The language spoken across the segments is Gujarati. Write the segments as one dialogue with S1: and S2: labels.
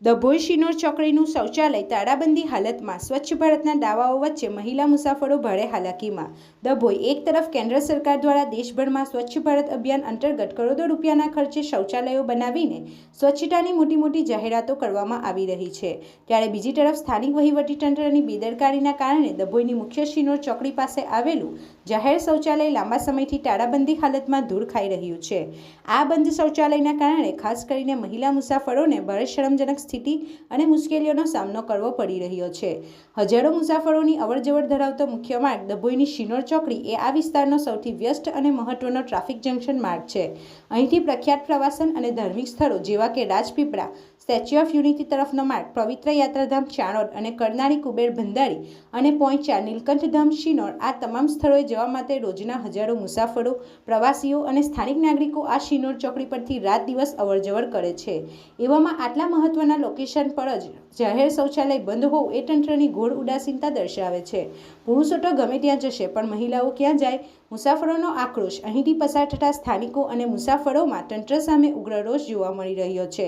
S1: ડભોઈ શિનોર ચોકડીનું શૌચાલય તાળાબંધી હાલતમાં સ્વચ્છ ભારતના દાવાઓ વચ્ચે મહિલા મુસાફરો ભારે હાલાકીમાં। ડભોઈ એક તરફ કેન્દ્ર સરકાર દ્વારા દેશભરમાં સ્વચ્છ ભારત અભિયાન અંતર્ગત કરોડો રૂપિયાના ખર્ચે શૌચાલયો બનાવીને સ્વચ્છતાની મોટી જાહેરાતો કરવામાં આવી રહી છે, ત્યારે બીજી તરફ સ્થાનિક વહીવટીતંત્રની બેદરકારીના કારણે ડભોઈની મુખ્ય શિનોર ચોકડી પાસે આવેલું જાહેર શૌચાલય લાંબા સમયથી તાળાબંધી હાલતમાં ધૂળ ખાઈ રહ્યું છે। આ બંધ શૌચાલયના કારણે ખાસ કરીને મહિલા મુસાફરોને ભારે શરમજનક સ્થિતિ અને મુશ્કેલીઓનો સામનો કરવો પડી રહ્યો છે। હજારો મુસાફરોની અવરજવર ધરાવતો મુખ્ય માર્ગ ડભોઈની શિનોર ચોકડી એ આ વિસ્તારનો સૌથી વ્યસ્ત અને મહત્વનો ટ્રાફિક જંકશન માર્ગ છે। અહીંથી પ્રખ્યાત પ્રવાસન અને ધાર્મિક સ્થળો જેવા કે રાજપીપળા, સ્ટેચ્યુ ઓફ યુનિટી તરફનો માર્ગ, પવિત્ર યાત્રાધામ ચાણોદ અને કરનાળી કુબેર ભંડારી અને પોઈચા નીલકંઠધામ શિનોર આ તમામ સ્થળોએ જવા માટે રોજના હજારો મુસાફરો, પ્રવાસીઓ અને સ્થાનિક નાગરિકો આ શિનોર ચોકડી પરથી રાત દિવસ અવરજવર કરે છે। એવામાં આટલા મહત્વના લોકેશન પર જ જાહેર શૌચાલય બંધ હોવું એ તંત્રની ઘોર ઉદાસીનતા દર્શાવે છે। પુરુષો તો ગમે ત્યાં જશે, પણ મહિલાઓ ક્યાં જાય? મુસાફરોનો આક્રોશ। અહીંથી પસાર થતા સ્થાનિકો અને મુસાફરોમાં તંત્ર સામે ઉગ્ર રોષ જોવા મળી રહ્યો છે।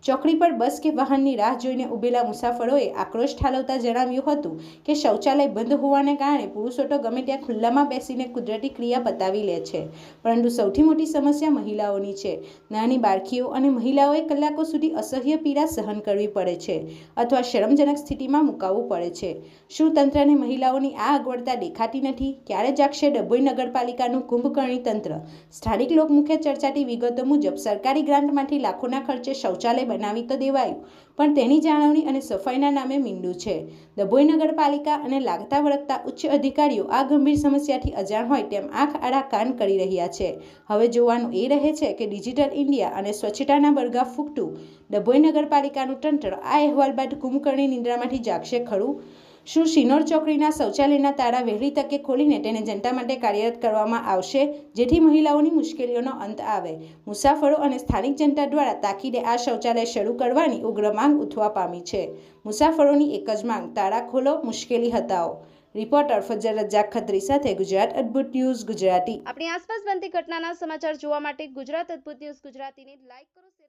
S1: ચોકડી પર બસ કે વાહનની રાહ જોઈને ઉભેલા મુસાફરોએ આક્રોશ ઠાલવતા જણાવ્યું હતું કે શૌચાલય બંધ હોવાને કારણે પુરુષો તો ગમે ત્યાં ખુલ્લામાં બેસીને કુદરતી ક્રિયા બતાવી લે છે, પરંતુ સૌથી મોટી સમસ્યા મહિલાઓની છે। નાની બાળકીઓ અને મહિલાઓએ કલાકો સુધી અસહ્ય પીડા સહન કરવી પડે છે અથવા શરમજનક સ્થિતિમાં મુકાવવું પડે છે। શું તંત્રને મહિલાઓની આ અગવડતા દેખાતી નથી? ક્યારે જાગશે ડભોઈ નગરપાલિકાનું કુંભકર્ણી તંત્ર? સ્થાનિક લોકમુખ્ય ચર્ચાતી વિગતો મુજબ સરકારી ગ્રાન્ટમાંથી લાખોના ખર્ચે શૌચાલય બનાવી તો દેવાયું, પણ તેની જાળવણી અને સફાઈના નામે મીંડું છે। ડભોઈ નગરપાલિકા અને લાગતા વળગતા ઉચ્ચ અધિકારીઓ આ ગંભીર સમસ્યાથી અજાણ હોય તેમ આંખ આડા કાન કરી રહ્યા છે। હવે જોવાનું એ રહે છે કે ડિજિટલ ઇન્ડિયા અને સ્વચ્છતાના બળગા ફૂંકતું ડભોઈ નગરપાલિકાનું તંત્ર આ અહેવાલ બાદ કુંભકર્ણી નિંદ્રામાંથી જાગશે ખરું? શું શિનોર ચોકડીના શૌચાલયના તાળા વહેલી તકે ખોલીને તેને જનતા માટે કાર્યરત કરવામાં આવશે, જેથી મહિલાઓની મુશ્કેલીઓનો અંત આવે? મુસાફરો અને સ્થાનિક જનતા દ્વારા તાકીદે આ શૌચાલય શરૂ કરવાની ઉગ્ર માંગ ઉઠવા પામી છે। મુસાફરોની એક જ માંગ, તાળા ખોલો, મુશ્કેલી હટાવો। રિપોર્ટર ફજર રજાક ખત્રી સાથે ગુજરાત અદ્ભુત ન્યૂઝ ગુજરાતી।
S2: આપણી આસપાસ બનતી ઘટનાના સમાચાર જોવા માટે ગુજરાત અદ્ભુત ન્યૂઝ ગુજરાતીને લાઈક કરો।